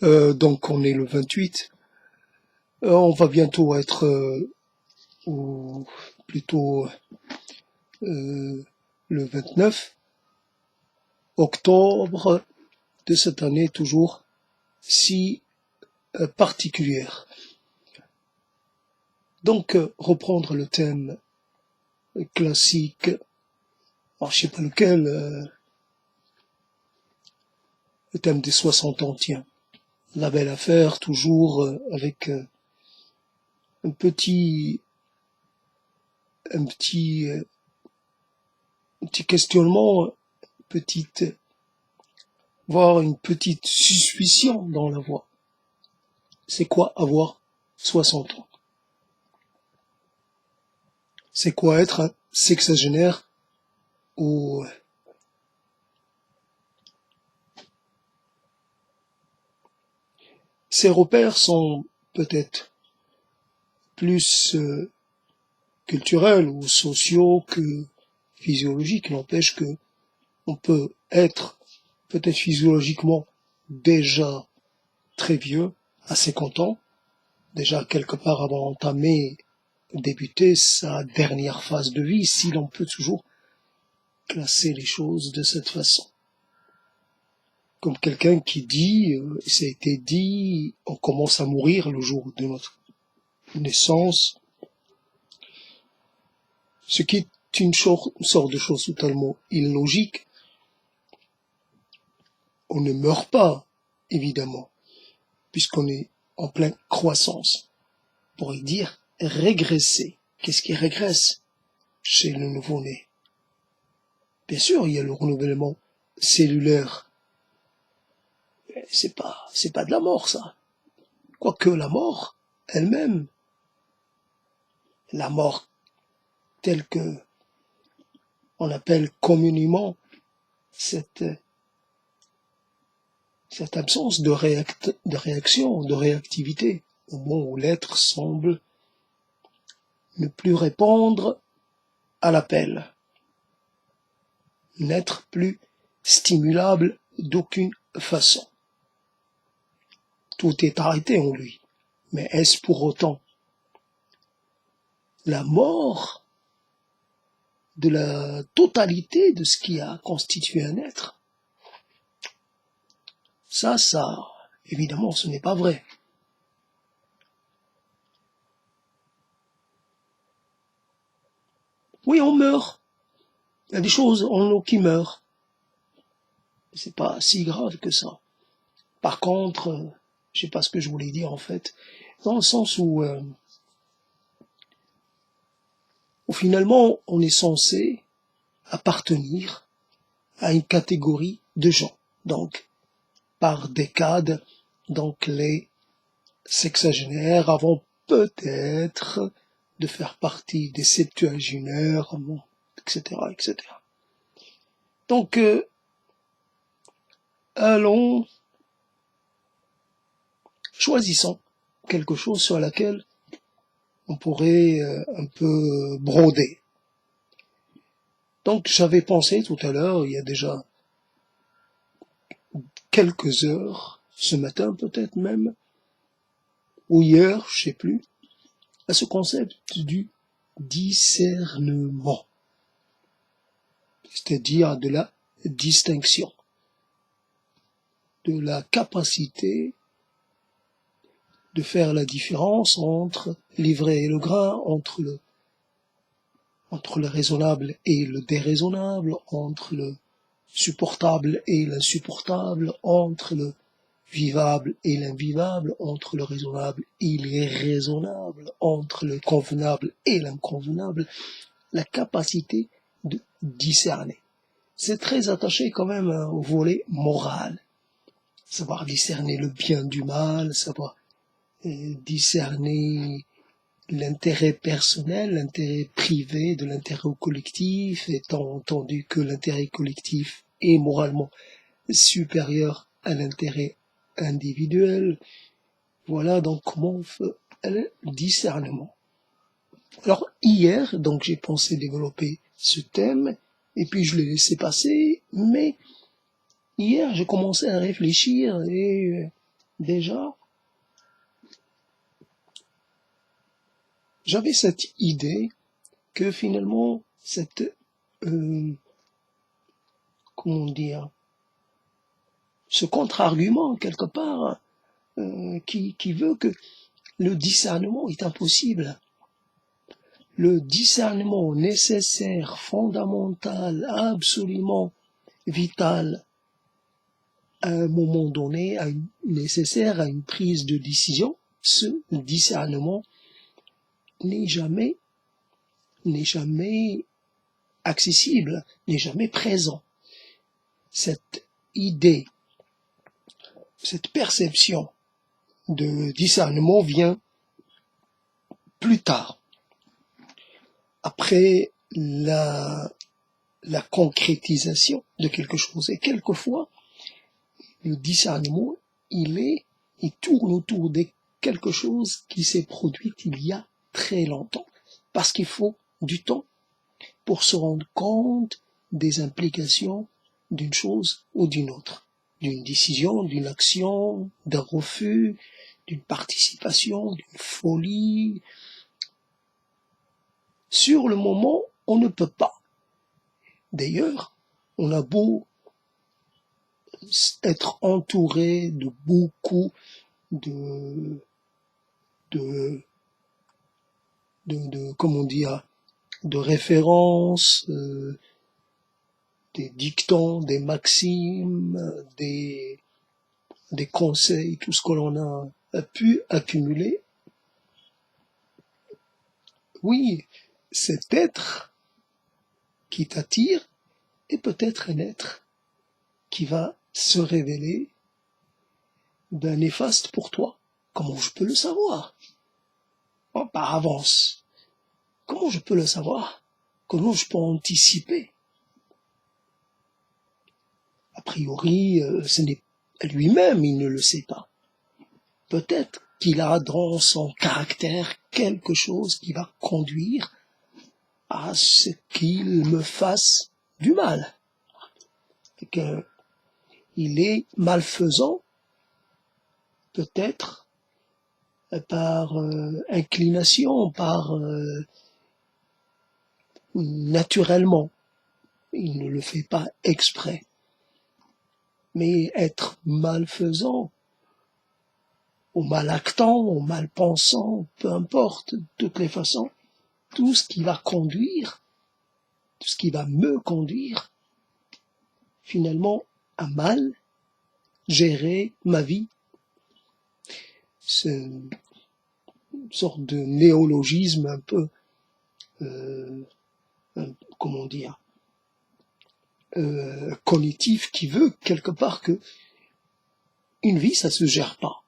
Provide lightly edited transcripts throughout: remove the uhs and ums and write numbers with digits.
Donc on est le 28. On va bientôt être ou plutôt le 29 octobre de cette année toujours si particulière. Donc reprendre le thème classique, alors je sais pas lequel, le thème des 60 ans, tiens. La belle affaire, toujours avec un petit questionnement, voire une petite suspicion dans la voix. C'est quoi avoir 60 ans? C'est quoi être un sexagénaire ou ces repères sont peut-être plus culturels ou sociaux que physiologiques. N'empêche que on peut être peut-être physiologiquement déjà très vieux, à 50 ans, déjà quelque part avant d'entamer, débuter sa dernière phase de vie, si l'on peut toujours classer les choses de cette façon. Comme quelqu'un qui dit, ça a été dit, on commence à mourir le jour de notre naissance, ce qui est une sorte de chose totalement illogique. On ne meurt pas, évidemment, puisqu'on est en pleine croissance. On pourrait dire régresser. Qu'est-ce qui régresse chez le nouveau-né? Bien sûr, il y a le renouvellement cellulaire. C'est pas de la mort, ça. Quoique la mort elle-même, la mort telle que on appelle communément cette absence de réaction, de réactivité, au moment où l'être semble ne plus répondre à l'appel, n'être plus stimulable d'aucune façon. Tout est arrêté en lui. Mais est-ce pour autant la mort de la totalité de ce qui a constitué un être? Ça, évidemment, ce n'est pas vrai. Oui, on meurt. Il y a des choses en nous qui meurent. C'est pas si grave que ça. Par contre, je sais pas ce que je voulais dire en fait, dans le sens où finalement on est censé appartenir à une catégorie de gens. Donc, par décade, donc les sexagénaires avant peut-être de faire partie des septuagénaires, etc., etc. Donc, choisissons quelque chose sur laquelle on pourrait un peu broder. Donc j'avais pensé tout à l'heure, il y a déjà quelques heures, ce matin peut-être même, ou hier, je sais plus, à ce concept du discernement, c'est-à-dire de la distinction, de la capacité de faire la différence entre l'ivraie et le grain, entre le raisonnable et le déraisonnable, entre le supportable et l'insupportable, entre le vivable et l'invivable, entre le raisonnable et l'irraisonnable, entre le convenable et l'inconvenable, la capacité de discerner. C'est très attaché quand même au volet moral. Savoir discerner le bien du mal, savoir discerner l'intérêt personnel, l'intérêt privé de l'intérêt collectif, étant entendu que l'intérêt collectif est moralement supérieur à l'intérêt individuel. Voilà donc comment on fait le discernement. Alors hier, donc j'ai pensé développer ce thème, et puis je l'ai laissé passer, mais hier j'ai commencé à réfléchir et déjà, j'avais cette idée que finalement, comment dire, ce contre-argument, quelque part, qui veut que le discernement est impossible. Le discernement nécessaire, fondamental, absolument vital, à un moment donné, nécessaire à une prise de décision, ce discernement n'est jamais accessible, n'est jamais présent. Cette idée, cette perception de discernement vient plus tard, après la concrétisation de quelque chose. Et quelquefois, le discernement, il tourne autour de quelque chose qui s'est produit il y a très longtemps, parce qu'il faut du temps pour se rendre compte des implications d'une chose ou d'une autre, d'une décision, d'une action, d'un refus, d'une participation, d'une folie. Sur le moment, on ne peut pas. D'ailleurs, on a beau être entouré de beaucoup de comment dire, de références, des dictons, des maximes, des conseils, tout ce que l'on a pu accumuler. Oui, cet être qui t'attire est peut-être un être qui va se révéler néfaste pour toi. Comment je peux le savoir? Par avance. Comment je peux le savoir? Comment je peux anticiper? A priori, lui-même, il ne le sait pas. Peut-être qu'il a dans son caractère quelque chose qui va conduire à ce qu'il me fasse du mal. Et qu'il est malfaisant, peut-être par inclination, par naturellement. Il ne le fait pas exprès. Mais être malfaisant, ou malactant, ou malpensant, peu importe, de toutes les façons, tout ce qui va conduire, tout ce qui va me conduire, finalement, à mal gérer ma vie. C'est une sorte de néologisme un peu, comment dire, cognitif qui veut quelque part que une vie, ça se gère pas.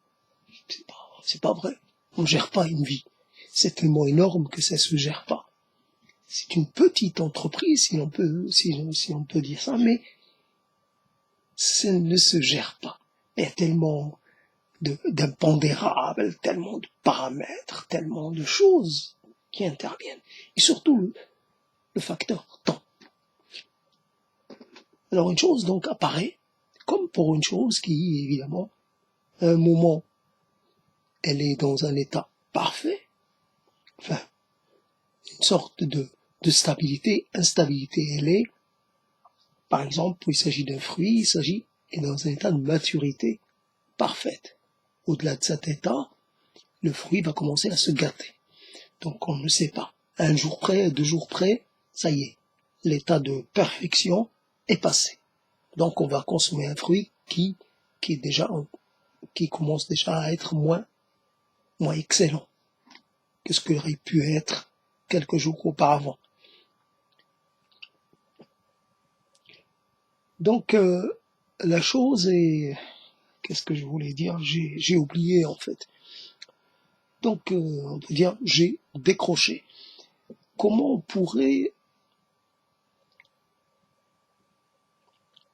C'est pas vrai. On gère pas une vie. C'est tellement énorme que ça se gère pas. C'est une petite entreprise, si on peut dire ça, mais ça ne se gère pas. Il y a tellement d'impondérables, tellement de paramètres, tellement de choses qui interviennent. Et surtout le facteur temps. Alors une chose donc apparaît comme pour une chose qui, évidemment, à un moment, elle est dans un état parfait, enfin, une sorte de stabilité, instabilité, elle est, par exemple, il s'agit d'un fruit, il s'agit dans un état de maturité parfaite. Au-delà de cet état, le fruit va commencer à se gâter. Donc on ne sait pas. Un jour près, 2 jours près, ça y est, l'état de perfection est passé. Donc on va consommer un fruit qui commence déjà à être moins excellent que ce qu'il aurait pu être quelques jours auparavant. Donc la chose est, qu'est-ce que je voulais dire? J'ai oublié en fait. Donc on peut dire j'ai décroché. Comment on pourrait...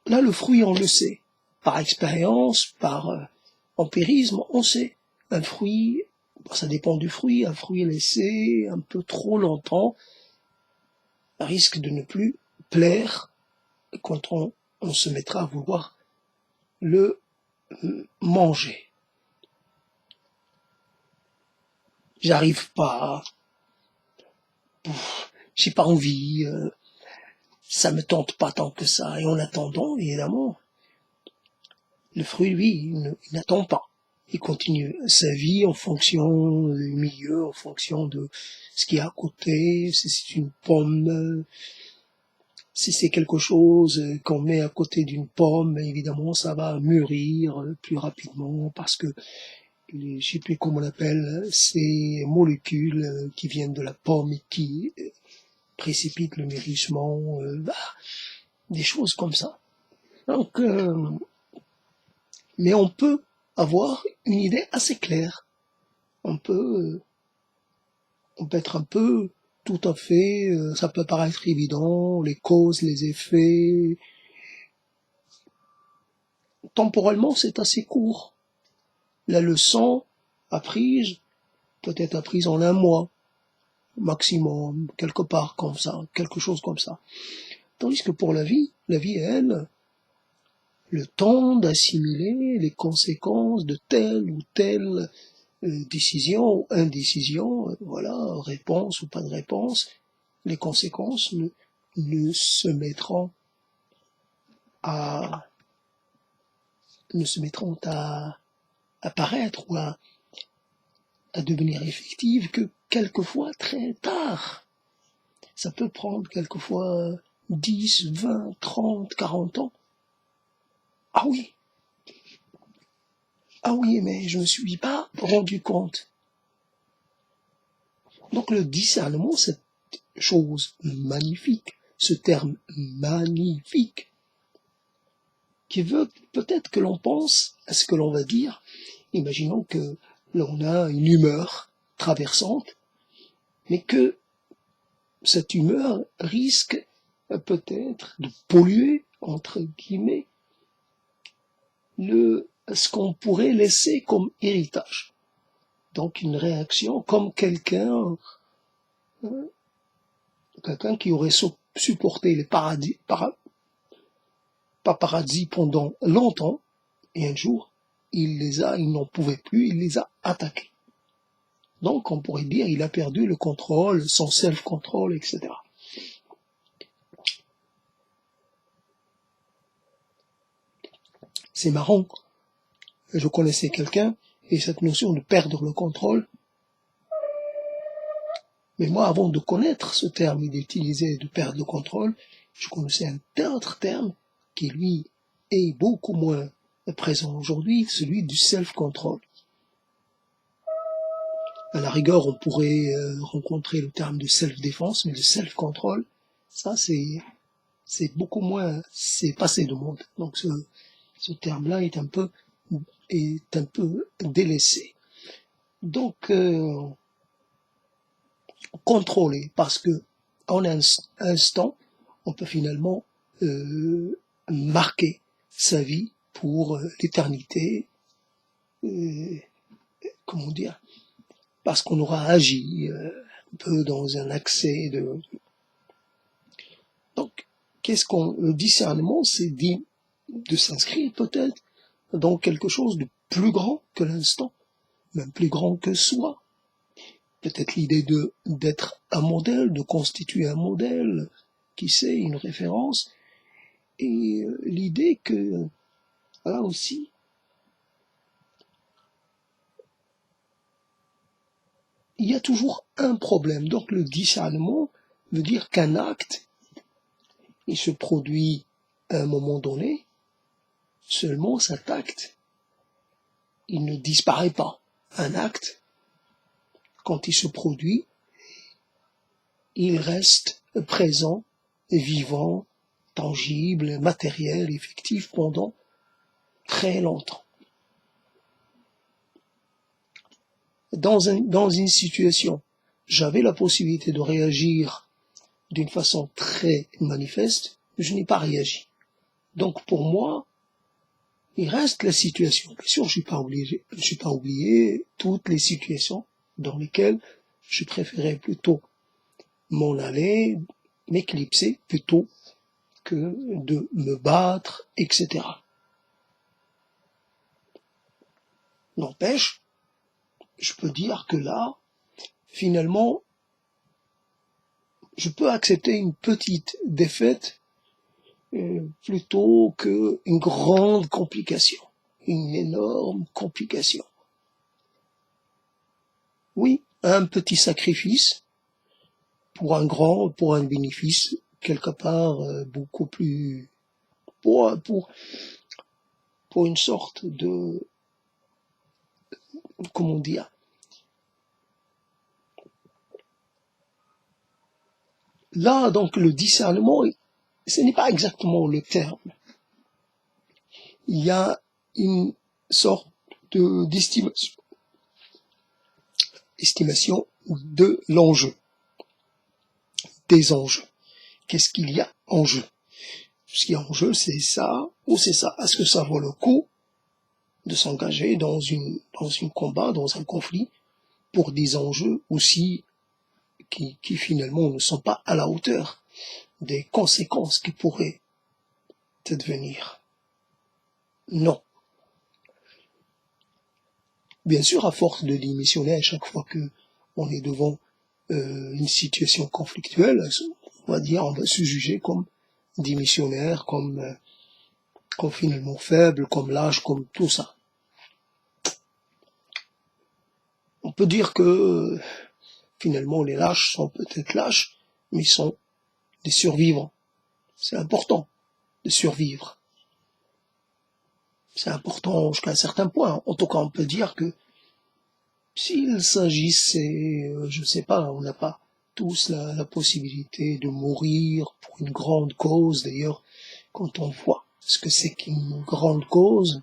Là le fruit on le sait, par expérience, par empirisme, on sait. Un fruit, ça dépend du fruit, un fruit laissé un peu trop longtemps risque de ne plus plaire quand on se mettra à vouloir le manger. j'arrive pas, j'ai pas envie, ça me tente pas tant que ça. Et en attendant, évidemment, le fruit, lui, il n'attend pas. Il continue sa vie en fonction du milieu, en fonction de ce qu'il y a à côté. Si c'est une pomme, si c'est quelque chose qu'on met à côté d'une pomme, évidemment, ça va mûrir plus rapidement parce que je sais plus comment on appelle ces molécules qui viennent de la pomme et qui précipitent le mûrissement, des choses comme ça. Donc, mais on peut avoir une idée assez claire. On peut être un peu tout à fait, ça peut paraître évident, les causes, les effets. Temporellement, c'est assez court. La leçon apprise peut être apprise en un mois, maximum, quelque part comme ça, quelque chose comme ça. Tandis que pour la vie, elle, le temps d'assimiler les conséquences de telle ou telle décision ou indécision, voilà, réponse ou pas de réponse, les conséquences ne se mettront à apparaître ou à devenir effectives que quelquefois très tard. Ça peut prendre quelquefois 10, 20, 30, 40 ans. Ah oui, mais je me suis pas rendu compte. Donc le discernement, cette chose magnifique, ce terme magnifique, qui veut peut-être que l'on pense à ce que l'on va dire. Imaginons que l'on a une humeur traversante, mais que cette humeur risque peut-être de polluer, entre guillemets, ce qu'on pourrait laisser comme héritage. Donc une réaction comme quelqu'un qui aurait supporté les paradis pendant longtemps, et un jour, il n'en pouvait plus, il les a attaqués. Donc on pourrait dire il a perdu le contrôle, son self-control, etc. C'est marrant. Je connaissais quelqu'un, et cette notion de perdre le contrôle, mais moi, avant de connaître ce terme et d'utiliser de perdre le contrôle, je connaissais un autre terme qui, lui, est beaucoup moins présent aujourd'hui, celui du self-control. À la rigueur, on pourrait rencontrer le terme de self-défense, mais le self-control, ça, c'est beaucoup moins, c'est passé de monde. Donc, ce terme-là est un peu délaissé. Donc, contrôler, parce que en un instant, on peut finalement marquer sa vie pour l'éternité, comment dire, parce qu'on aura agi un peu dans un accès de... Donc, le discernement, c'est de s'inscrire peut-être dans quelque chose de plus grand que l'instant, même plus grand que soi. Peut-être l'idée d'être un modèle, de constituer un modèle, qui sait, une référence, et l'idée que, là aussi, il y a toujours un problème. Donc le discernement veut dire qu'un acte, il se produit à un moment donné, seulement cet acte, il ne disparaît pas. Un acte, quand il se produit, il reste présent, vivant, tangible, matériel, effectif pendant très longtemps. Dans une situation, j'avais la possibilité de réagir d'une façon très manifeste, je n'ai pas réagi. Donc pour moi, il reste la situation. Bien sûr, je suis pas oublié toutes les situations dans lesquelles je préférais plutôt m'en aller, m'éclipser plutôt que de me battre, etc. N'empêche, je peux dire que là, finalement, je peux accepter une petite défaite plutôt qu'une grande complication, une énorme complication. Oui, un petit sacrifice pour un bénéfice quelque part beaucoup plus, pour une sorte de, comment dire, là donc le discernement, ce n'est pas exactement le terme. Il y a une sorte d'estimation de l'enjeu, des enjeux. Qu'est-ce qu'il y a en jeu? Ce qui est en jeu, c'est ça ou c'est ça. Est-ce que ça vaut le coup de s'engager dans un combat, dans un conflit, pour des enjeux aussi qui finalement ne sont pas à la hauteur des conséquences qui pourraient advenir? Non. Bien sûr, à force de démissionner à chaque fois que on est devant une situation conflictuelle, on va se juger comme démissionnaire, comme finalement faible, comme lâche, comme tout ça. On peut dire que finalement les lâches sont peut-être lâches, mais ils sont des survivants. C'est important de survivre. C'est important jusqu'à un certain point. En tout cas, on peut dire que s'il s'agissait, je sais pas, on n'a pas tous la possibilité de mourir pour une grande cause. D'ailleurs, quand on voit ce que c'est qu'une grande cause,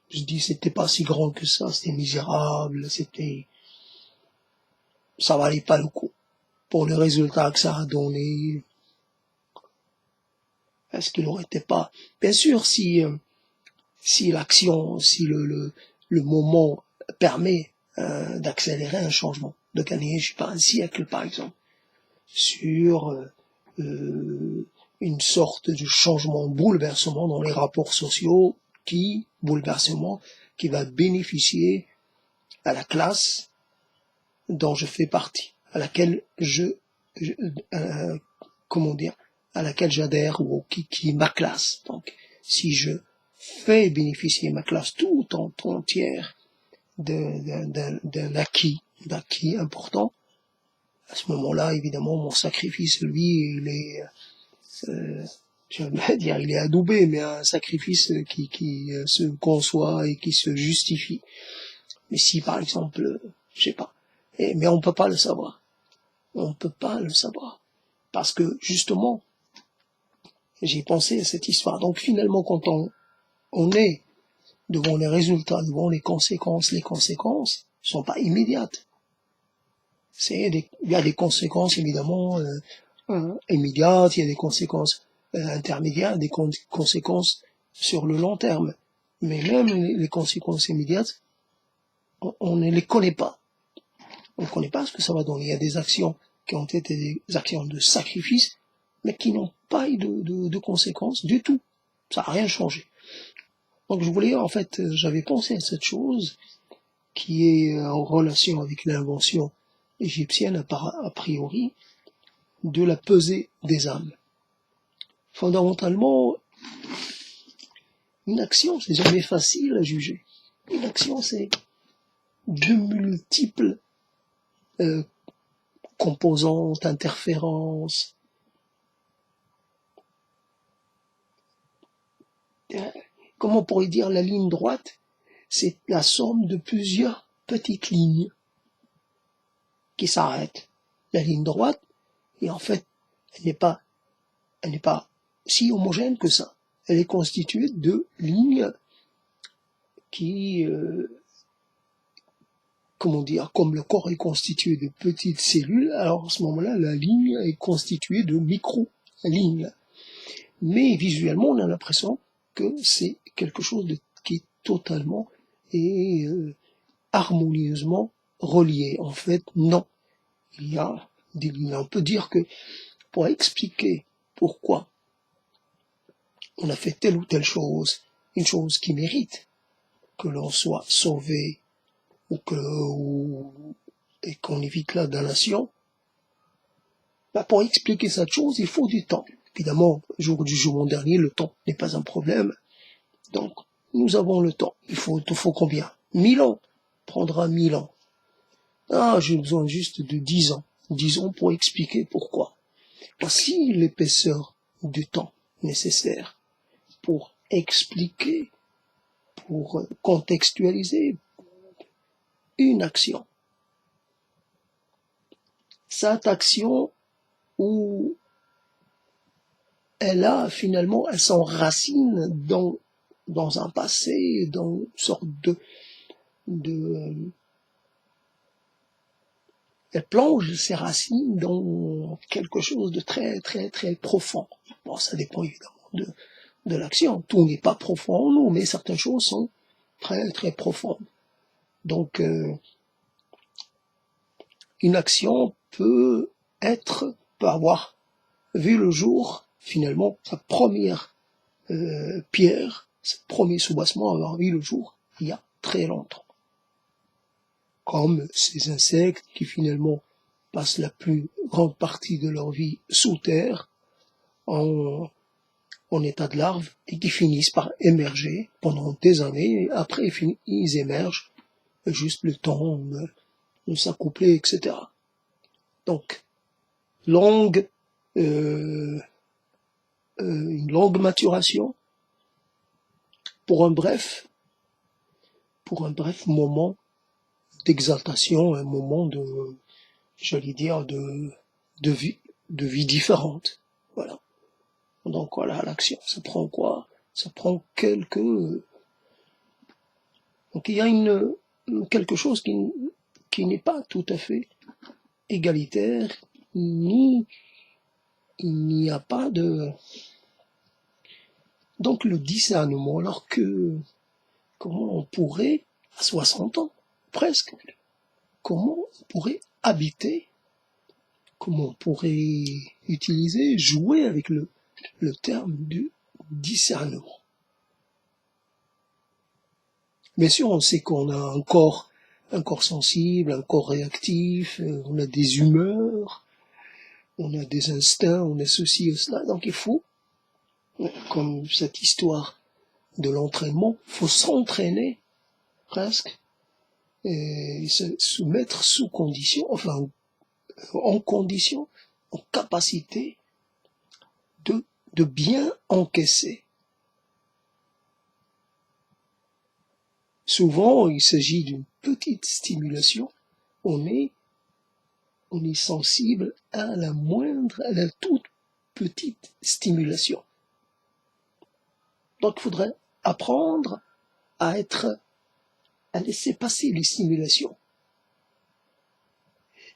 je dis c'était pas si grand que ça, c'était misérable, ça valait pas le coup. Pour le résultat que ça a donné, est-ce qu'il aurait été pas, bien sûr, si l'action, si le moment permet d'accélérer un changement, de gagner, je sais pas, un siècle par exemple, sur une sorte de changement, bouleversement dans les rapports sociaux, bouleversement qui va bénéficier à la classe dont je fais partie, à laquelle à laquelle j'adhère ou qui est ma classe. Donc, si je fais bénéficier ma classe tout entière d'un acquis important, à ce moment-là, évidemment, mon sacrifice, lui, il est, je vais dire, il est adoubé, mais un sacrifice qui se conçoit et qui se justifie. Mais si, par exemple, je sais pas, mais on peut pas le savoir. On peut pas le savoir. Parce que, justement, j'ai pensé à cette histoire. Donc, finalement, quand on est devant les résultats, devant les conséquences sont pas immédiates. Il y a des conséquences, évidemment, immédiates, il y a des conséquences intermédiaires, des conséquences sur le long terme. Mais même les conséquences immédiates, on ne les connaît pas. On ne connaît pas ce que ça va donner. Il y a des actions qui ont été des actions de sacrifice, mais qui n'ont pas eu de conséquences du tout. Ça n'a rien changé. Donc j'avais pensé à cette chose qui est en relation avec l'invention égyptienne a priori de la pesée des âmes. Fondamentalement, une action, c'est jamais facile à juger. Une action, c'est de multiples composantes, interférences. Comment on pourrait dire la ligne droite? C'est la somme de plusieurs petites lignes qui s'arrêtent. La ligne droite, et en fait, elle n'est pas si homogène que ça. Elle est constituée de lignes qui, comme le corps est constitué de petites cellules, alors à ce moment-là, la ligne est constituée de micro-lignes. Mais visuellement, on a l'impression que c'est quelque chose qui est totalement et harmonieusement relié. En fait, non. Il y a des lignes. On peut dire que pour expliquer pourquoi on a fait telle ou telle chose, une chose qui mérite que l'on soit sauvé ou et qu'on évite la damnation, pour expliquer cette chose, il faut du temps. Évidemment, jour du jugement dernier, le temps n'est pas un problème. Donc, nous avons le temps. Il faut combien? 1000 ans. Prendra 1000 ans. Ah, j'ai besoin juste de 10 ans. 10 ans pour expliquer pourquoi. Voici l'épaisseur du temps nécessaire pour expliquer, pour contextualiser une action. Cette action où elle s'enracine dans un passé, dans une sorte elle plonge ses racines dans quelque chose de très, très, très profond. Bon, ça dépend évidemment de l'action. Tout n'est pas profond en nous, mais certaines choses sont très, très profondes. Donc, une action peut avoir vu le jour, finalement, sa première pierre, ce premier soubassement avoir vu le jour il y a très longtemps. Comme ces insectes qui finalement passent la plus grande partie de leur vie sous terre, en état de larve, et qui finissent par émerger pendant des années, et après ils émergent, juste le temps de s'accoupler, etc. Donc, une longue maturation pour un bref moment d'exaltation, un moment de vie différente. Voilà. Donc voilà, l'action, ça prend quoi? Ça prend donc il y a quelque chose qui n'est pas tout à fait égalitaire, il n'y a pas de... Donc le discernement, alors que comment on pourrait, à 60 ans, presque, comment on pourrait habiter, comment on pourrait jouer avec le terme du discernement. Bien sûr, on sait qu'on a un corps sensible, un corps réactif, on a des humeurs, on a des instincts, on a ceci et cela, donc il faut, comme cette histoire de l'entraînement, faut s'entraîner presque, et se mettre sous condition, enfin en condition, en capacité de bien encaisser. Souvent, il s'agit d'une petite stimulation, on est sensible à la toute petite stimulation. Donc il faudrait apprendre à laisser passer les stimulations.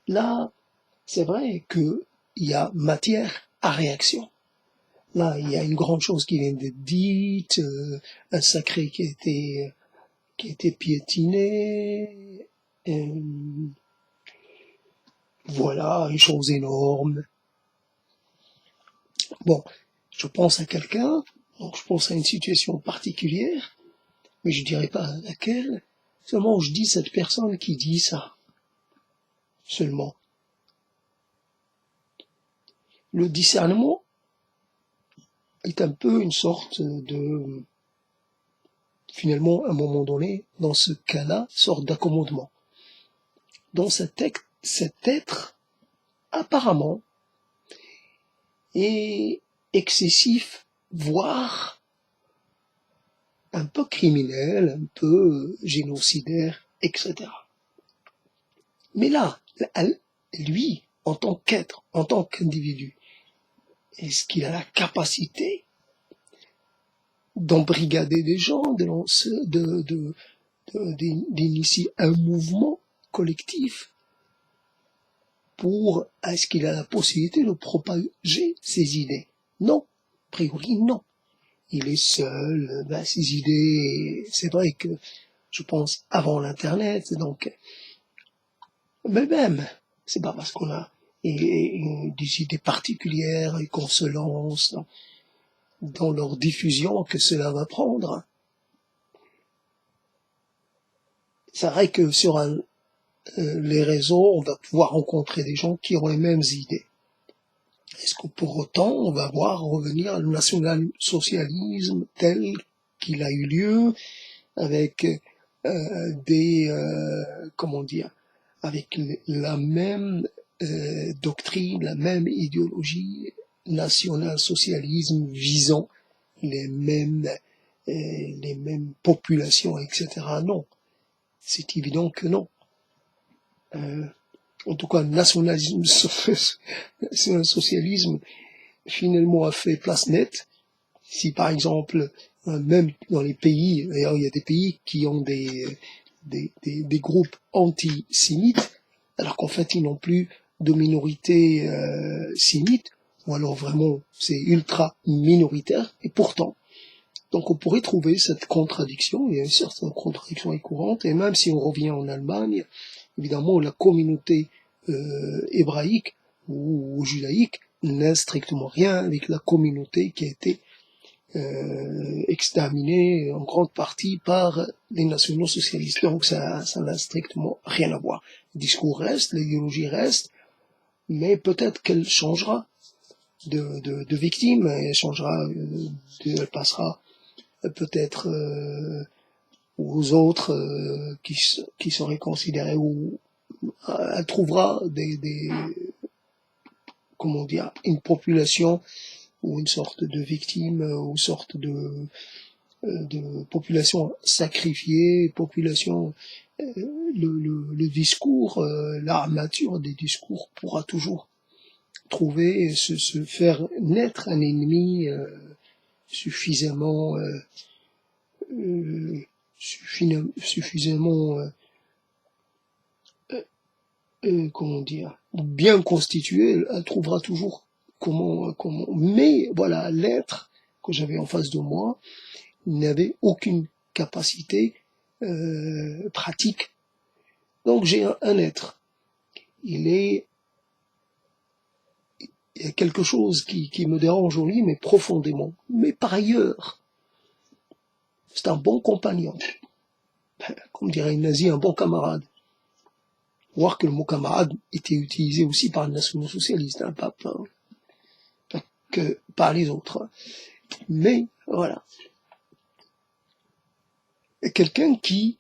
Là, c'est vrai qu'il y a matière à réaction. Là, il y a une grande chose qui vient d'être dite, un sacré qui a été piétiné, voilà, une chose énorme. Bon, je pense à quelqu'un, donc je pense à une situation particulière, mais je dirais pas laquelle, seulement je dis cette personne qui dit ça. Seulement. Le discernement est un peu une sorte de, finalement, à un moment donné, dans ce cas-là, sorte d'accommodement. Dans cet être, apparemment, est excessif, voire un peu criminel, un peu génocidaire, etc. Mais là, lui, en tant qu'être, en tant qu'individu, est-ce qu'il a la capacité d'embrigader des gens, d'initier un mouvement collectif est-ce qu'il a la possibilité de propager ses idées? Non. A priori, non. Il est seul, ses idées, c'est vrai que, je pense, avant l'Internet, donc, mais même, c'est pas parce qu'on a des idées particulières et qu'on se lance dans leur diffusion que cela va prendre. C'est vrai que sur un les réseaux, on va pouvoir rencontrer des gens qui ont les mêmes idées. Est-ce que pour autant, on va voir revenir le national-socialisme tel qu'il a eu lieu, avec comment dire, avec la même doctrine, la même idéologie, national-socialisme visant les mêmes populations, etc. Non, c'est évident que non. En tout cas, le national-socialisme finalement a fait place nette. Si par exemple, même dans les pays, d'ailleurs il y a des pays qui ont des groupes antisémites, alors qu'en fait ils n'ont plus de minorité sémite, ou alors vraiment c'est ultra minoritaire, et pourtant, donc on pourrait trouver cette contradiction, il y a une certaine contradiction est courante, et même si on revient en Allemagne, évidemment la communauté hébraïque ou judaïque n'a strictement rien avec la communauté qui a été exterminée en grande partie par les nationaux socialistes. Donc ça n'a strictement rien à voir. Le discours reste, l'idéologie reste, mais peut-être qu'elle changera de victime, elle changera, elle passera peut-être aux autres qui seraient considérés, ou elle trouvera comment dire, une population ou une sorte de victime, ou une sorte de population sacrifiée, population, le discours, l'armature des discours pourra toujours trouver, se faire naître un ennemi suffisamment comment dire, bien constitué, elle trouvera toujours comment, mais voilà, l'être que j'avais en face de moi n'avait aucune capacité pratique. Donc j'ai un être. Il y a quelque chose qui me dérange en lui, mais profondément. Mais par ailleurs, c'est un bon compagnon. Comme dirait une nazi, un bon camarade. Voir que le mot camarade était utilisé aussi par les nationaux socialistes, hein, pas que par les autres. Mais voilà. Quelqu'un qui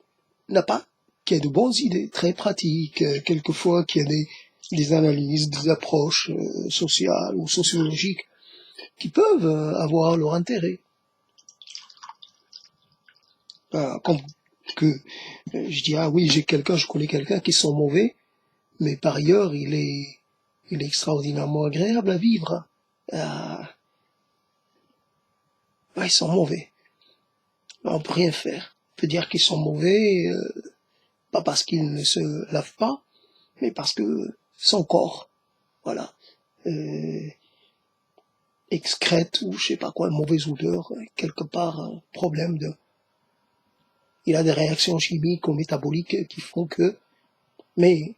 n'a pas, qui a de bonnes idées, très pratiques, quelquefois qui a des analyses, des approches sociales ou sociologiques qui peuvent avoir leur intérêt. Comme que je dis, ah oui, je connais quelqu'un qui sont mauvais, mais par ailleurs, il est extraordinairement agréable à vivre. Ils sont mauvais. On peut rien faire. On peut dire qu'ils sont mauvais, pas parce qu'ils ne se lavent pas, mais parce que son corps, voilà, excrète ou je sais pas quoi, mauvaise odeur, quelque part, un problème il a des réactions chimiques ou métaboliques qui font que, mais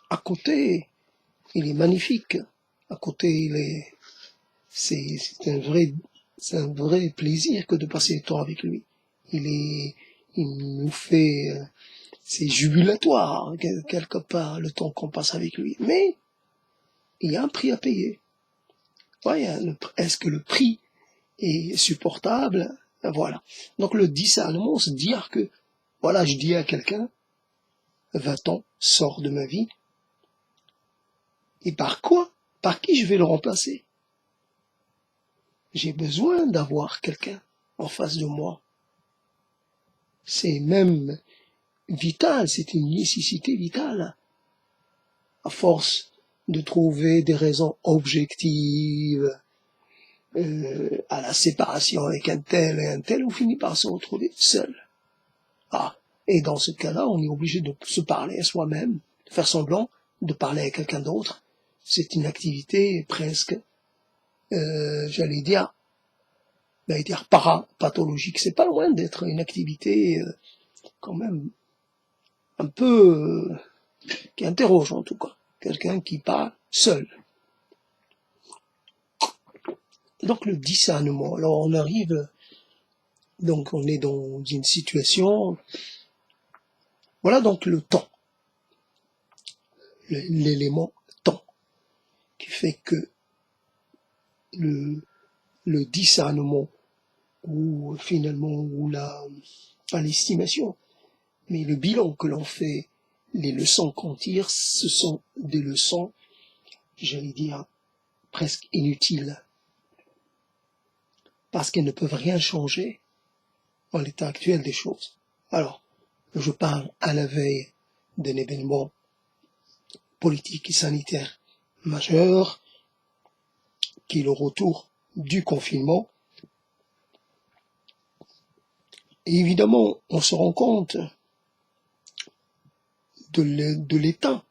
à côté, il est magnifique. À côté, c'est un vrai plaisir que de passer du temps avec lui. Il nous fait, c'est jubilatoire, quelque part, le temps qu'on passe avec lui. Mais, il y a un prix à payer. Ouais, est-ce que le prix est supportable? Voilà. Donc le discernement, c'est dire que, voilà, je dis à quelqu'un, 20 ans, sors de ma vie, et par quoi? Par qui je vais le remplacer? J'ai besoin d'avoir quelqu'un en face de moi. C'est même vital, c'est une nécessité vitale. À force de trouver des raisons objectives à la séparation avec un tel et un tel, on finit par se retrouver seul. Et dans ce cas-là, on est obligé de se parler à soi-même, de faire semblant de parler à quelqu'un d'autre. C'est une activité presque, j'allais dire parapathologique. C'est pas loin d'être une activité quand même un peu qui interroge en tout cas. Quelqu'un qui parle seul. Donc le discernement. Alors on arrive, donc on est dans une situation, voilà donc le temps. l'élément temps, qui fait que le discernement, ou finalement, ou pas l'estimation, mais le bilan que l'on fait, les leçons qu'on tire, ce sont des leçons, j'allais dire, presque inutiles, parce qu'elles ne peuvent rien changer en l'état actuel des choses. Alors, je parle à la veille d'un événement politique et sanitaire majeur, qui est le retour du confinement. Et évidemment, on se rend compte de l'état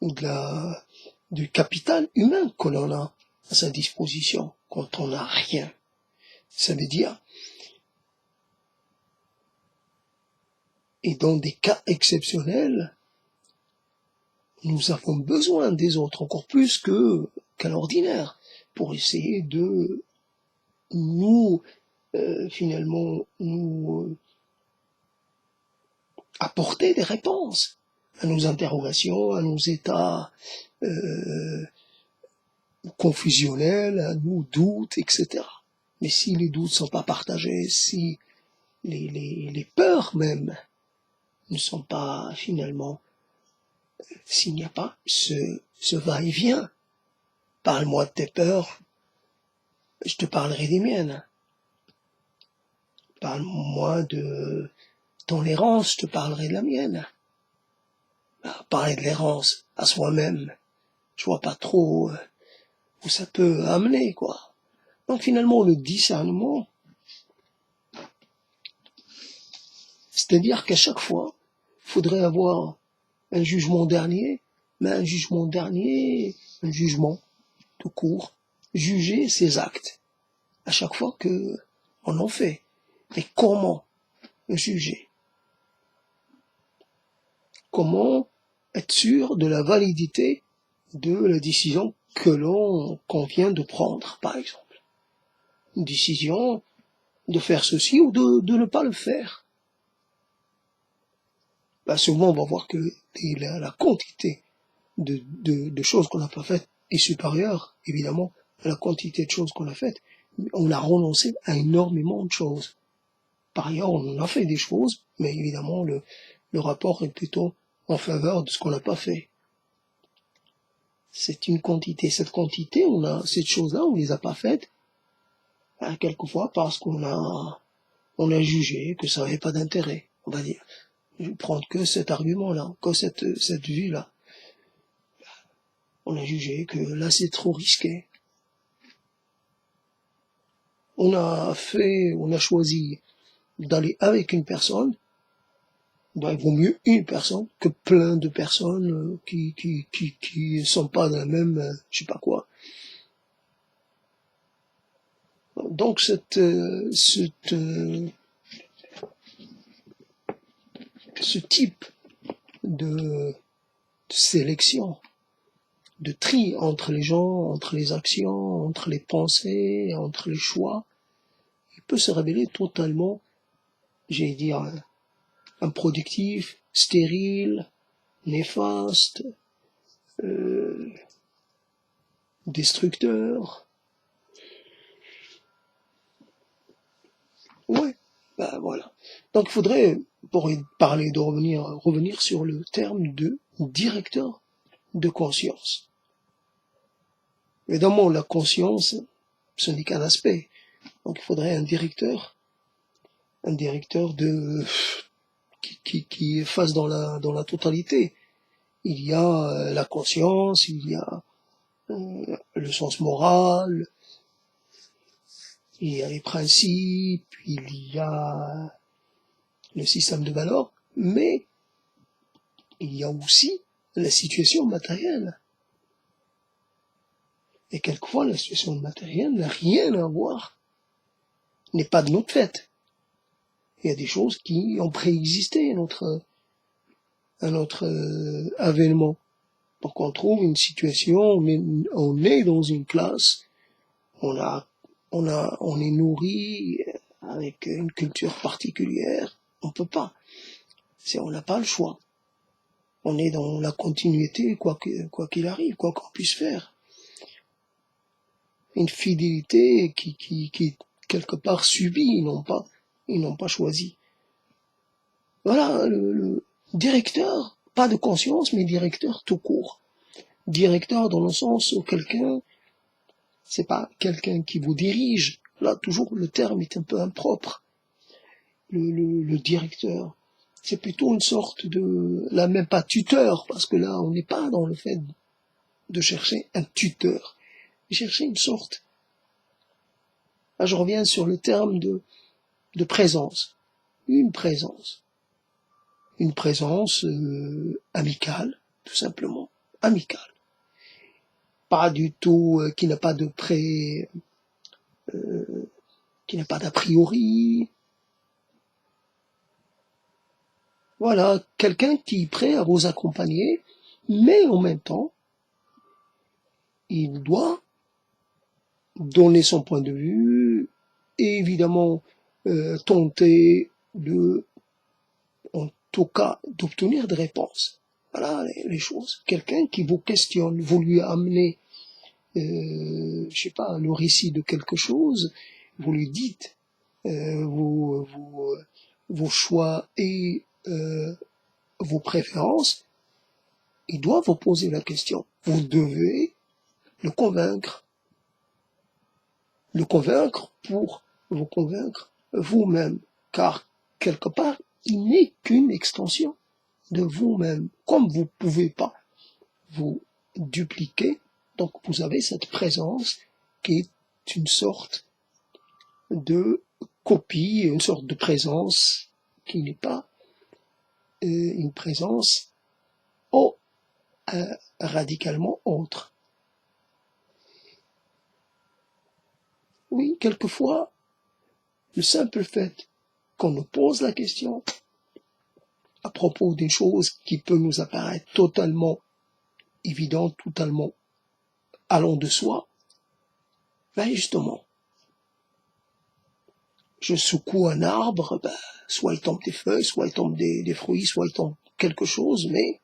ou du capital humain que l'on a à sa disposition quand on n'a rien. Ça veut dire, et dans des cas exceptionnels, nous avons besoin des autres encore plus qu'à l'ordinaire pour essayer de nous finalement nous apporter des réponses à nos interrogations, à nos états confusionnels, à nos doutes, etc. Mais si les doutes ne sont pas partagés, si les peurs même ne sont pas finalement, s'il n'y a pas ce va-et-vient, parle-moi de tes peurs, je te parlerai des miennes. Parle-moi de ton errance, je te parlerai de la mienne. Parler de l'errance à soi-même, je vois pas trop où ça peut amener, quoi. Donc finalement, le discernement, c'est-à-dire qu'à chaque fois, il faudrait avoir un jugement dernier, mais un jugement tout court, juger ses actes à chaque fois que on en fait. Mais comment juger? Comment être sûr de la validité de la décision qu'on vient de prendre, par exemple? Une décision de faire ceci ou de ne pas le faire. Souvent, on va voir que la quantité de choses qu'on n'a pas faites est supérieure, évidemment, à la quantité de choses qu'on a faites. On a renoncé à énormément de choses. Par ailleurs, on a fait des choses, mais évidemment, le rapport est plutôt en faveur de ce qu'on n'a pas fait. C'est une quantité. Cette quantité, cette chose-là, on les a pas faites, quelquefois parce qu'on a jugé que ça n'avait pas d'intérêt, on va dire. Je vais prendre que cet argument-là, que cette vue-là. On a jugé que là, c'est trop risqué. On a choisi d'aller avec une personne. Il vaut mieux une personne que plein de personnes qui sont pas dans la même, je sais pas quoi. Donc ce type de sélection, de tri entre les gens, entre les actions, entre les pensées, entre les choix, il peut se révéler totalement, j'allais dire, improductif, stérile, néfaste, destructeur. Ouais, voilà. Donc il faudrait, pour parler de revenir sur le terme de directeur de conscience. Évidemment, la conscience, ce n'est qu'un aspect. Donc il faudrait un directeur qui fasse dans la totalité. Il y a la conscience, il y a le sens moral, il y a les principes, il y a le système de valeurs, mais il y a aussi la situation matérielle. Et quelquefois, la situation matérielle n'a rien à voir, n'est pas de notre fait. Il y a des choses qui ont préexisté à notre avènement. Donc on trouve une situation, on est dans une classe, on est nourri avec une culture particulière, on peut pas. On n'a pas le choix. On est dans la continuité, quoi qu'il arrive, quoi qu'on puisse faire. Une fidélité qui quelque part subit, ils n'ont pas choisi. Voilà, le directeur, pas de conscience, mais directeur tout court. Directeur dans le sens où c'est pas quelqu'un qui vous dirige. Là, toujours, le terme est un peu impropre. Le directeur, c'est plutôt une sorte là, même pas tuteur, parce que là, on n'est pas dans le fait de chercher un tuteur. Chercher une sorte. Là, je reviens sur le terme de présence. Une présence. Une présence amicale, tout simplement. Amicale. Pas du tout, qui n'a pas de qui n'a pas d'a priori. Voilà, quelqu'un qui est prêt à vous accompagner, mais en même temps, il doit donner son point de vue et évidemment tenter en tout cas, d'obtenir des réponses. Voilà les choses. Quelqu'un qui vous questionne, vous lui amenez, je sais pas, le récit de quelque chose, vous lui dites vos choix et vos préférences, il doit vous poser la question. Vous devez le convaincre. Le convaincre pour vous convaincre vous-même. Car, quelque part, il n'est qu'une extension de vous-même. Comme vous ne pouvez pas vous dupliquer, donc vous avez cette présence qui est une sorte de copie, une sorte de présence qui n'est pas une présence radicalement autre. Oui, quelquefois, le simple fait qu'on nous pose la question à propos d'une chose qui peut nous apparaître totalement évidente, totalement allant de soi, ben justement, je secoue un arbre, ben, soit il tombe des feuilles, soit il tombe des fruits, soit il tombe quelque chose, mais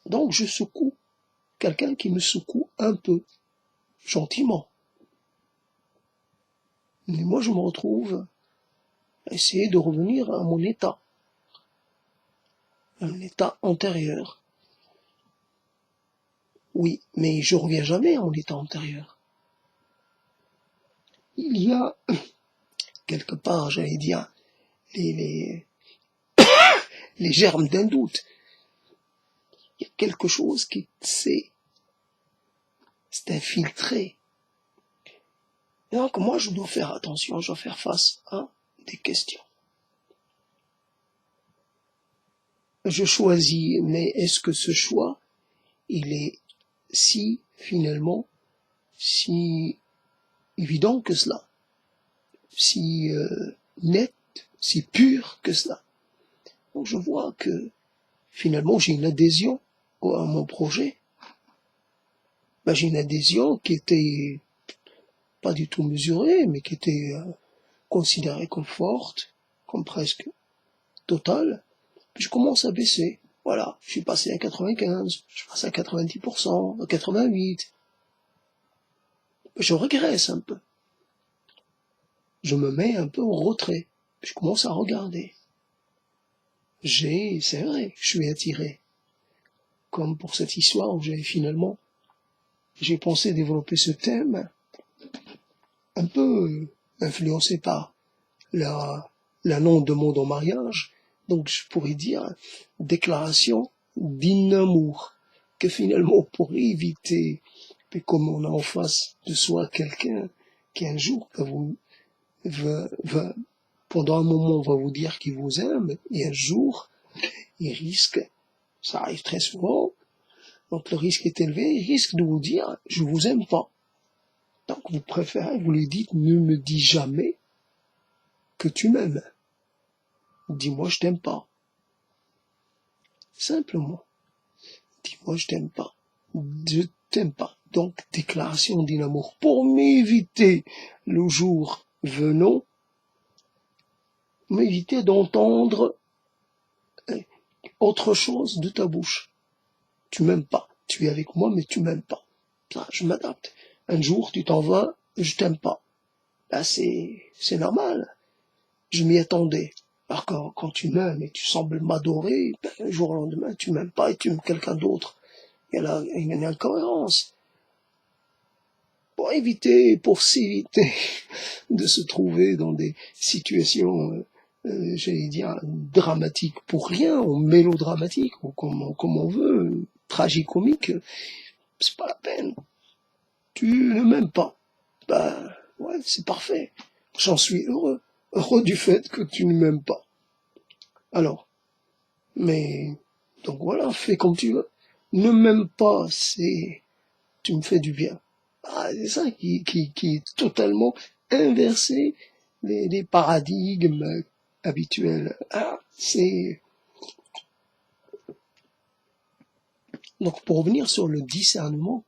donc je secoue quelqu'un qui me secoue un peu, gentiment. Mais moi je me retrouve à essayer de revenir à mon état, un état antérieur. Oui, mais je reviens jamais à mon état antérieur. Il y a, quelque part, j'allais dire, les germes d'un doute. Il y a quelque chose qui c'est infiltré. Et donc moi je dois faire attention, je dois faire face à des questions. Je choisis, mais est-ce que ce choix, il est finalement, si évident que cela, si net, si pur que cela. Donc je vois que finalement j'ai une adhésion à mon projet. Ben, j'ai une adhésion qui était pas du tout mesurée, mais qui était considérée comme forte, comme presque totale. Puis je commence à baisser. Voilà, je suis passé à 95, je passe à 90%, à 88%. Je régresse un peu. Je me mets un peu en retrait. Je commence à regarder. C'est vrai, je suis attiré. Comme pour cette histoire où j'ai pensé développer ce thème, un peu influencé par l'annonce de mon mariage. Donc je pourrais dire déclaration d'inamour, que finalement pour éviter, puis comme on a en face de soi quelqu'un qui un jour va pendant un moment va vous dire qu'il vous aime, et un jour il risque, ça arrive très souvent, donc le risque est élevé, il risque de vous dire je vous aime pas. Donc vous préférez, vous lui dites ne me dis jamais que tu m'aimes. Dis-moi je t'aime pas. Simplement. Dis-moi je t'aime pas. Je t'aime pas. Donc déclaration d'amour. Pour m'éviter le jour venant, m'éviter d'entendre autre chose de ta bouche. Tu m'aimes pas. Tu es avec moi, mais tu m'aimes pas. Ça, je m'adapte. Un jour, tu t'en vas, je t'aime pas. Là, c'est normal. Je m'y attendais. Alors quand tu m'aimes et tu sembles m'adorer, ben, le jour au lendemain, tu m'aimes pas et tu aimes quelqu'un d'autre. Il y a une incohérence. Pour s'éviter de se trouver dans des situations, j'allais dire, dramatiques pour rien, ou mélodramatiques, ou comme on veut, tragicomiques, c'est pas la peine. Tu ne m'aimes pas. Ben, ouais, c'est parfait. J'en suis heureux. Heureux du fait que tu ne m'aimes pas. Alors, mais, donc voilà, fais comme tu veux. Ne m'aime pas, tu me fais du bien. Ah, c'est ça qui est totalement inversé des paradigmes habituels. Ah, donc pour revenir sur le discernement,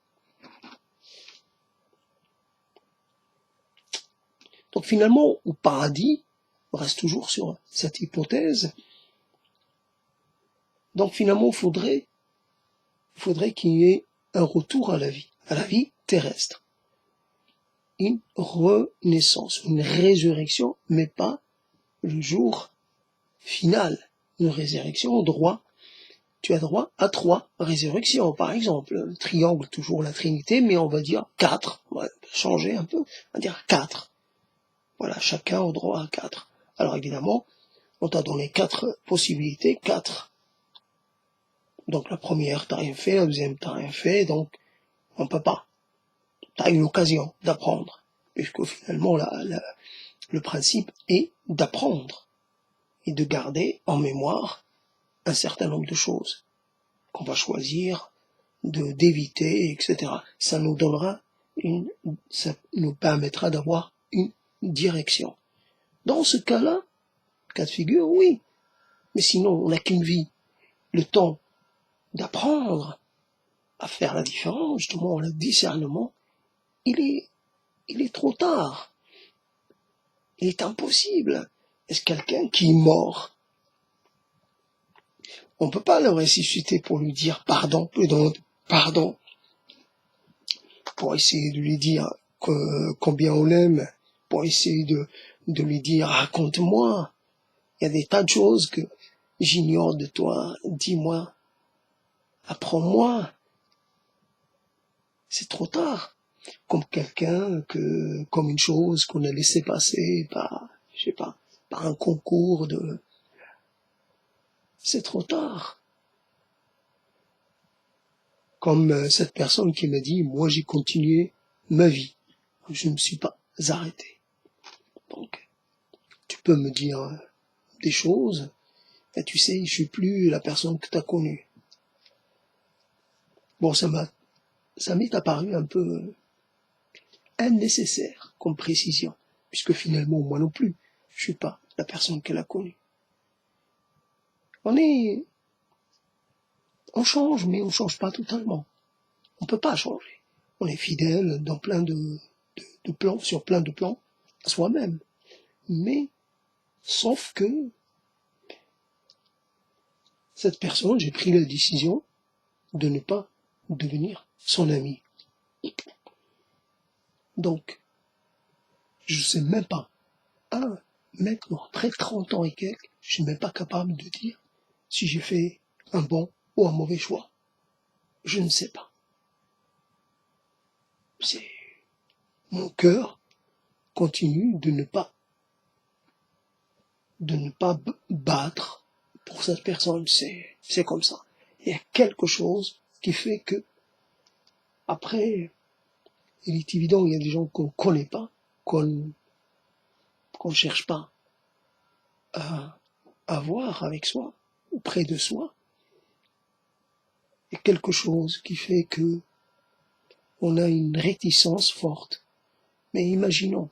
donc finalement, au paradis, on reste toujours sur cette hypothèse. Donc finalement, il faudrait qu'il y ait un retour à la vie terrestre. Une renaissance, une résurrection, mais pas le jour final. Une résurrection tu as droit à 3 résurrections, par exemple. Le triangle, toujours la Trinité, mais on va dire 4. On va changer un peu, on va dire 4. Voilà, chacun a droit à 4. Alors évidemment, on t'a donné 4 possibilités, 4. Donc la première, t'as rien fait, la deuxième, t'as rien fait, donc on peut pas. T'as une occasion d'apprendre, puisque finalement le principe est d'apprendre et de garder en mémoire un certain nombre de choses qu'on va choisir d'éviter, etc. Ça nous permettra d'avoir une direction. Dans ce cas-là, cas de figure, oui. Mais sinon, on n'a qu'une vie. Le temps d'apprendre à faire la différence, justement, le discernement, il est trop tard. Il est impossible. Est-ce quelqu'un qui est mort? On ne peut pas le ressusciter pour lui dire pardon, pardon, pour essayer de lui dire combien on l'aime, pour essayer de lui dire raconte-moi. Il y a des tas de choses que j'ignore de toi, dis-moi, apprends-moi. C'est trop tard. Comme une chose qu'on a laissé passer je sais pas, par un concours c'est trop tard. Comme cette personne qui m'a dit, moi j'ai continué ma vie. Je ne me suis pas arrêté. Donc, tu peux me dire des choses, et tu sais, je suis plus la personne que tu as connue. Bon, ça m'est apparu un peu nécessaire comme précision, puisque finalement, moi non plus, je suis pas la personne qu'elle a connue. On change, mais on change pas totalement. On peut pas changer. On est fidèle dans plein de plans, sur plein de plans, à soi-même. Mais, sauf que, cette personne, j'ai pris la décision de ne pas devenir son ami. Donc, je sais même pas, maintenant, après 30 ans et quelques, je suis même pas capable de dire si j'ai fait un bon ou un mauvais choix. Je ne sais pas. Mon cœur continue de ne pas battre pour cette personne. C'est comme ça. Il y a quelque chose qui fait que, après, il est évident, il y a des gens qu'on connaît pas, qu'on cherche pas à voir avec soi, ou près de soi. Il y a quelque chose qui fait que on a une réticence forte. Mais imaginons,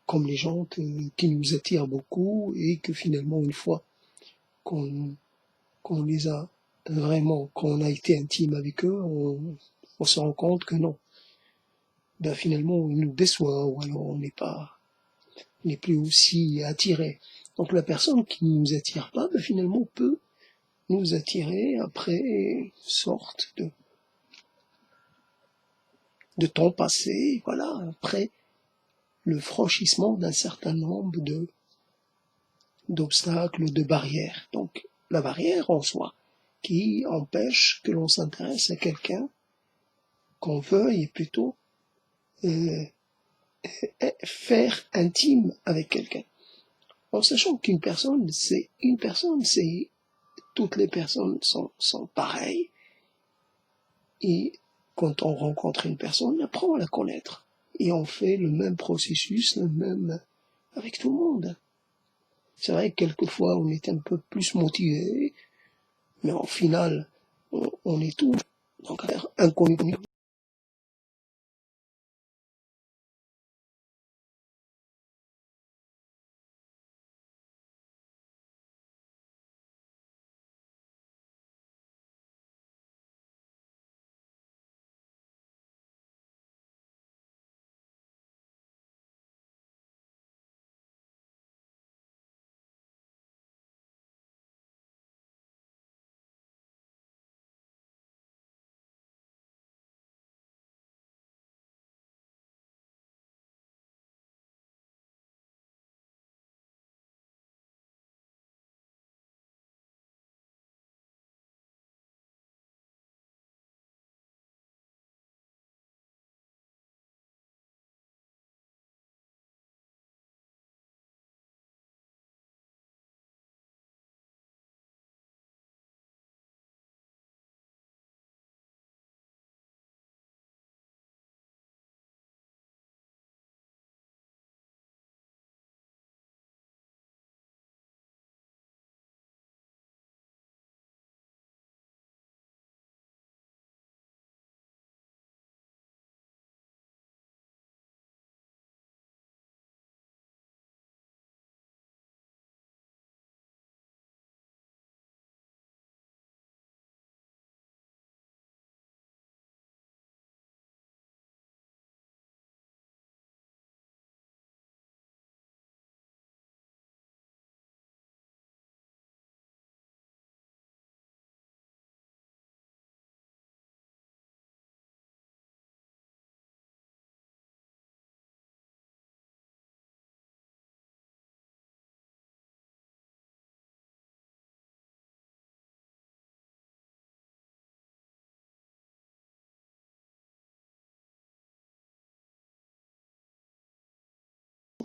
comme les gens qui nous attirent beaucoup et que finalement, une fois qu'on les a vraiment, qu'on a été intime avec eux, on se rend compte que non. Ben finalement, ils nous déçoivent, ou alors on n'est plus aussi attiré. Donc la personne qui ne nous attire pas, ben finalement peut nous attirer après une sorte de temps passé, voilà, après le franchissement d'un certain nombre d'obstacles, de barrières. Donc, la barrière en soi, qui empêche que l'on s'intéresse à quelqu'un, qu'on veuille plutôt euh, faire intime avec quelqu'un. En sachant qu'une personne, c'est une personne, c'est toutes les personnes sont pareilles, et quand on rencontre une personne, on apprend à la connaître. Et on fait le même processus, le même avec tout le monde. C'est vrai que quelquefois on est un peu plus motivé, mais au final, on est tous donc inconnus.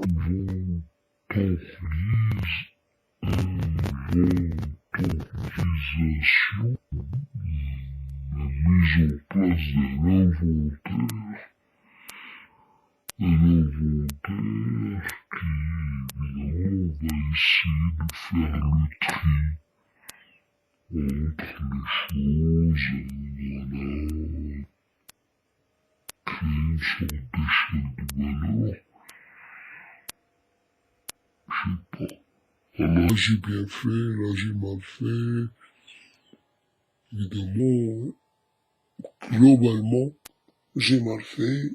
Valorisation, la mise en place d'un inventaire qui, évidemment, va essayer de faire le tri entre les choses, voilà, créer une sorte d'échelle de valeur, je sais pas. Alors là j'ai bien fait, là j'ai mal fait, évidemment, globalement, j'ai mal fait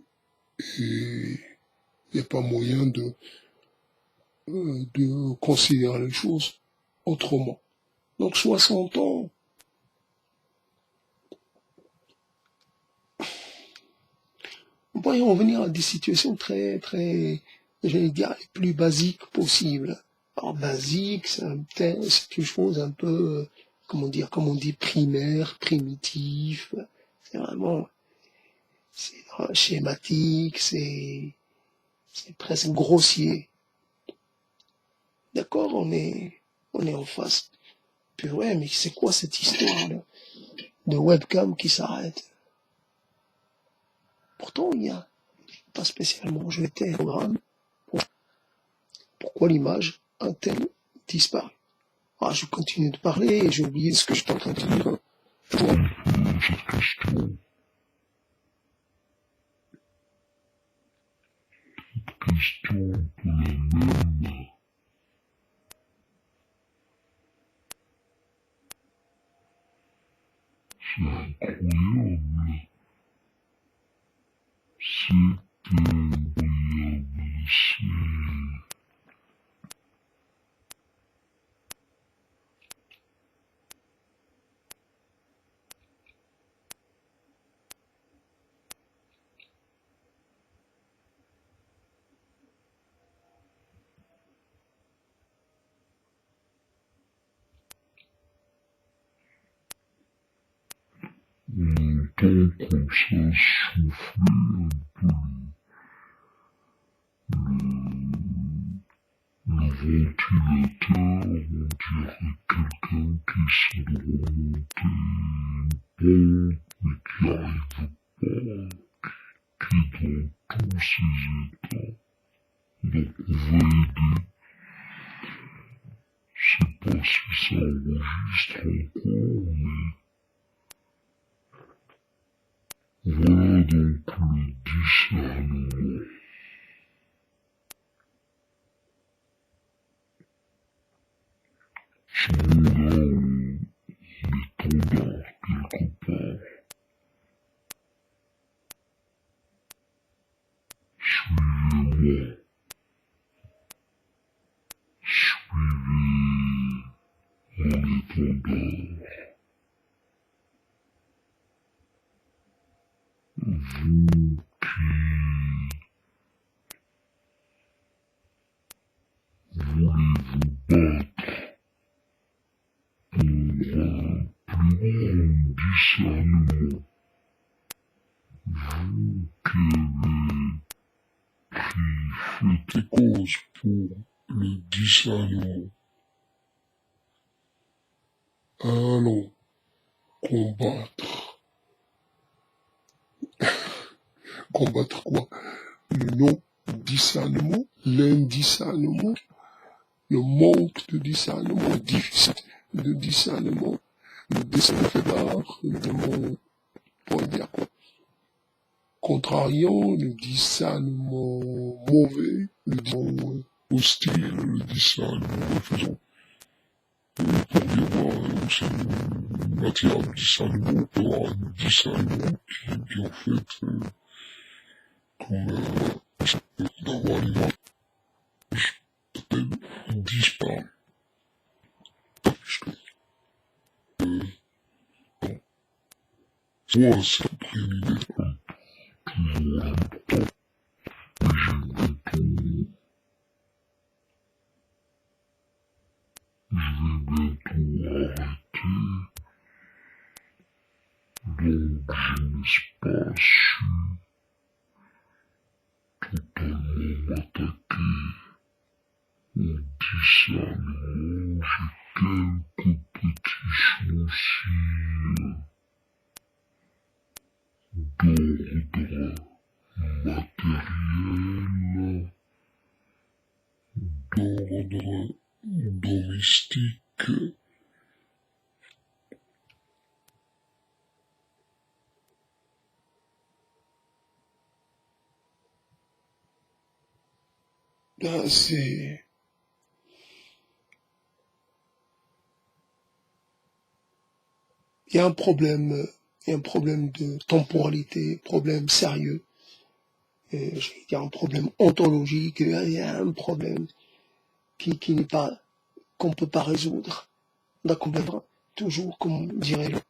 et il n'y a pas moyen de considérer les choses autrement. Donc 60 ans, on pourrait en venir à des situations très, très, j'allais dire, les plus basiques possibles. Alors basique, c'est une chose un peu, comment dire, comme on dit, primaire, primitif. C'est vraiment, c'est schématique, c'est presque grossier. D'accord, on est en face. Puis ouais, mais c'est quoi cette histoire de webcam qui s'arrête? Pourtant, il n'y a pas spécialement. Je vais programme. Pourquoi l'image a-t-elle disparu? Ah, je continue de parler et j'ai oublié ce que je suis en train de dire. Question pour la même. C'est incroyable. C'est incroyable. comme ça souffler un peu le ventilateur, on dirait quelqu'un qui essaie de remonter une pente, mais qui n'y arrive pas, qui est dans tous ses états. Donc on va aider. Je sais pas si ça enregistre encore, mais voilà donc le discernement. Ce mot-là, on l'étendard quelque part. Suivez-moi. Suivez mon étendard. Vous qui voulez vous battre pour plus grand discernement, vous qui avez fait des causes pour le discernement, allons combattre. Combattre quoi? Le non-discernement, l'indiscernement, le manque de discernement, le déficit de discernement, le décéphale de mon, on va dire quoi, contrariant, le discernement mauvais, le discernement hostile, le discernement refaisant. Pour y avoir aussi une matière de discernement, on peut avoir un discernement qui en fait, comme d'avoir l'image peut-être disparaît. Puisque, moi, ça a pris une idée toujours longtemps, mais j'aimerais je vais bientôt arrêter, donc je n'ai pas su totalement m'attaquer au discernement. J'ai quelques petits soucis d'ordre matériel, d'ordre domestique. Là, c'est... Il y a un problème de temporalité, problème sérieux. Et je vais dire un problème ontologique, il y a un problème qui n'est pas, qu'on peut pas résoudre. D'accomplir toujours, comme dirait l'autre,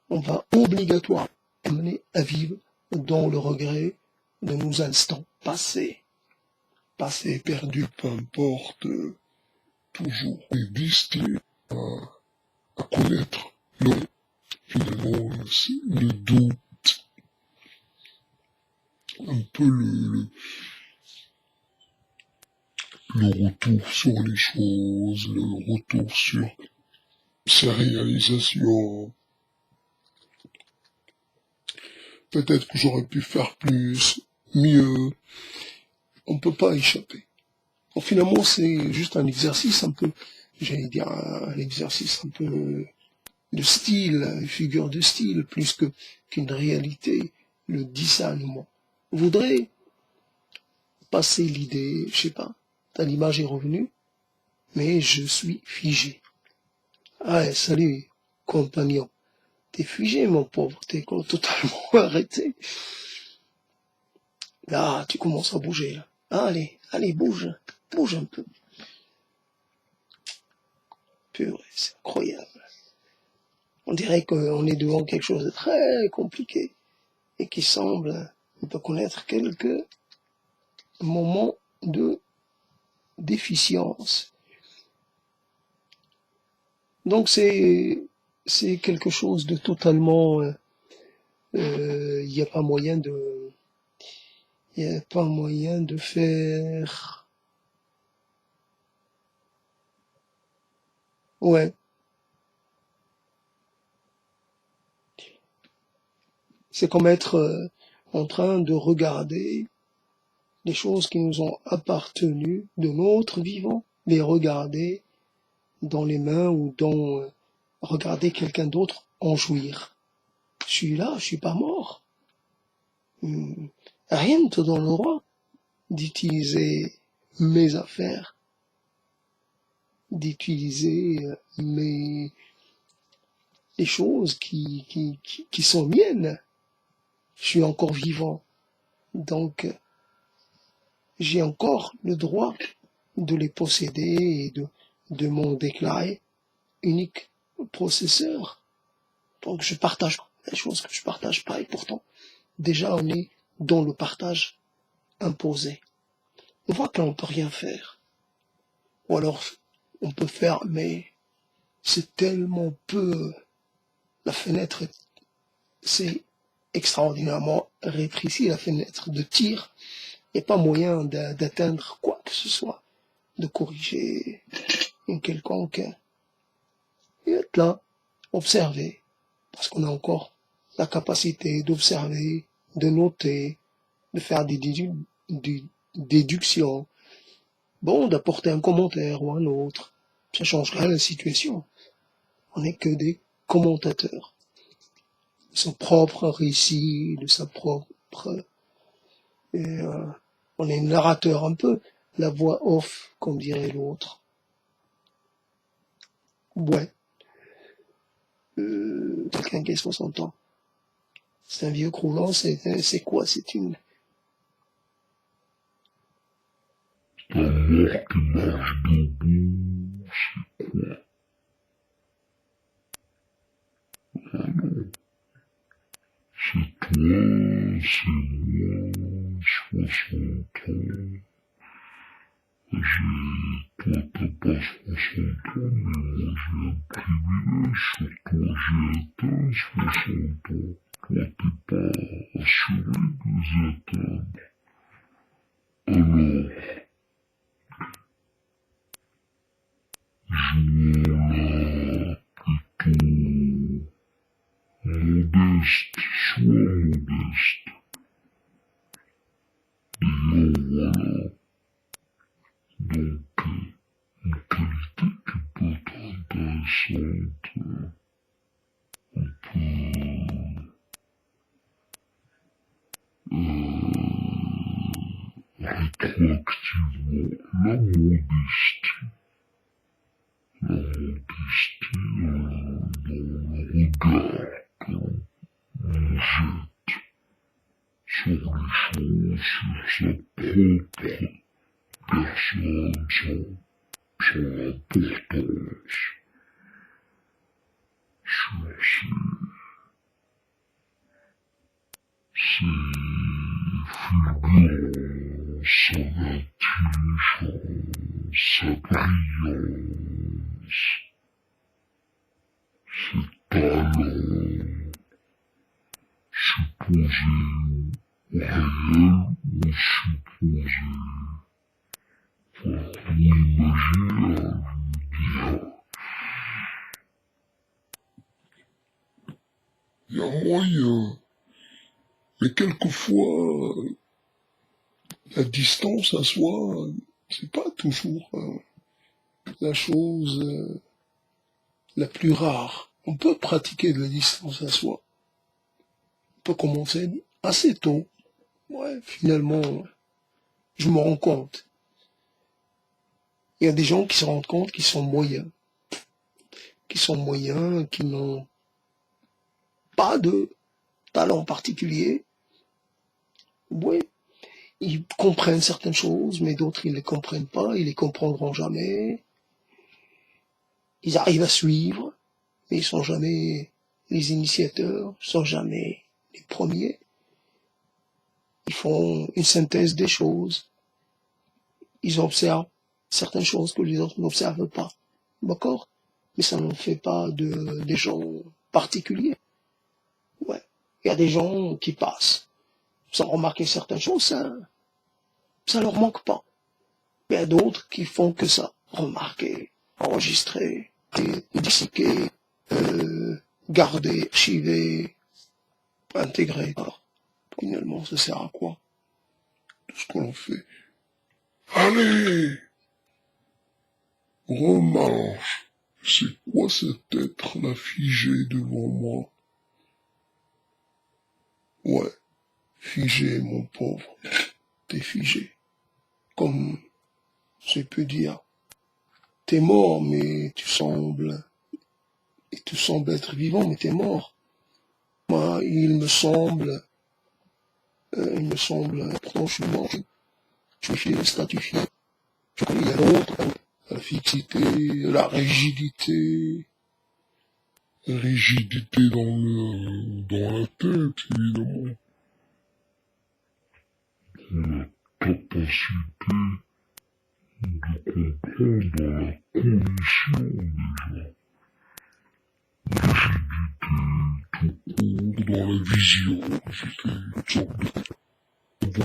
on va obligatoirement amener à vivre dans le regret de nos instants passés, perdus, peu importe, toujours destiné à connaître finalement, le doute, un peu le retour sur les choses, le retour sur ses réalisations. Peut-être que j'aurais pu faire plus, mieux. On peut pas échapper. Bon, finalement, c'est juste un exercice un peu, j'allais dire un exercice un peu de style, une figure de style, plus qu'une réalité, le discernement. On voudrait passer l'idée, je sais pas, l'image est revenue, mais je suis figé. Ah, salut, compagnon. T'es figé, mon pauvre, t'es totalement arrêté. Là, tu commences à bouger, là. Allez, bouge un peu. Purée, c'est incroyable. On dirait qu'on est devant quelque chose de très compliqué et qui semble, on peut connaître quelques moments de déficience. Donc c'est quelque chose de totalement il n'y a pas moyen de, il n'y a pas moyen de faire, ouais, c'est comme être en train de regarder les choses qui nous ont appartenu de notre vivant, les regarder dans les mains ou dans regarder quelqu'un d'autre en jouir. Je suis là, je suis pas mort. Rien ne te donne le droit d'utiliser mes affaires, d'utiliser les choses qui sont miennes. Je suis encore vivant, donc j'ai encore le droit de les posséder et de m'en déclarer unique possesseur. Donc je partage les choses que je partage pas et pourtant déjà on est dans le partage imposé. On voit qu'on peut rien faire. Ou alors on peut faire, mais c'est tellement peu. La fenêtre, c'est extraordinairement rétréci, la fenêtre de tir. Il n'y a pas moyen d'atteindre quoi que ce soit, de corriger une quelconque. Et être là, observer, parce qu'on a encore la capacité d'observer, de noter, de faire des déductions, bon, d'apporter un commentaire ou un autre. Ça change rien la situation. On n'est que des commentateurs. Son propre récit, de sa propre... Et, on est narrateur un peu, la voix off, comme dirait l'autre. Ouais. Quelqu'un qui a 60 ans. C'est un vieux croulant, c'est quoi? C'est une... Un mort qui marche debout, c'est quoi? Ah non. C'est toi, c'est moi, 60 ans. Toi, t'as pas 60 ans, mais moi j'ai un privilège sur toi, j'ai atteint 60 ans. Toi, t'es pas assuré de les atteindre. Alors, jouons-la plutôt modeste, sois modeste. Disons, voilà. Donc, une qualité qui peut être intéressante, on peut rétroactivement la modestie. La modestie dans le regard que l'on jette sur les choses, sur sa propre personne, son importance, sur ses fulgurances, sa intelligence, sa brillance, ses talents, supposés ou réels ou supposés. Ou imaginaire, je veux dire. Il y a moyen. Mais quelquefois, la distance à soi, c'est pas toujours la chose la plus rare. On peut pratiquer de la distance à soi. On peut commencer assez tôt. Ouais, finalement, je me rends compte. Il y a des gens qui se rendent compte qu'ils sont moyens. Qui n'ont pas de talent particulier. Oui, ils comprennent certaines choses, mais d'autres ils les comprennent pas, ils les comprendront jamais. Ils arrivent à suivre, mais ils sont jamais les initiateurs, ils sont jamais les premiers. Ils font une synthèse des choses. Ils observent certaines choses que les autres n'observent pas. D'accord? Mais ça ne fait pas des gens particuliers. Ouais. Il y a des gens qui passent sans remarquer certaines choses, ça leur manque pas. Il y a d'autres qui font que ça, remarquer, enregistrer, disséquer, garder, archiver, intégrer. Alors, finalement, ça sert à quoi? Tout ce qu'on fait. Allez! Remarche! C'est quoi cet être là figé devant moi? Ouais, figé, mon pauvre. T'es figé. Comme je peux dire. T'es mort, mais tu sembles être vivant, mais t'es mort. Moi, il me semble, franchement, je suis statifié. Je connais l'autre, la fixité, la rigidité. Rigidité dans la tête, évidemment. La capacité de comprendre la condition déjà. Rigidité, tout court dans la vision, c'était une sorte de...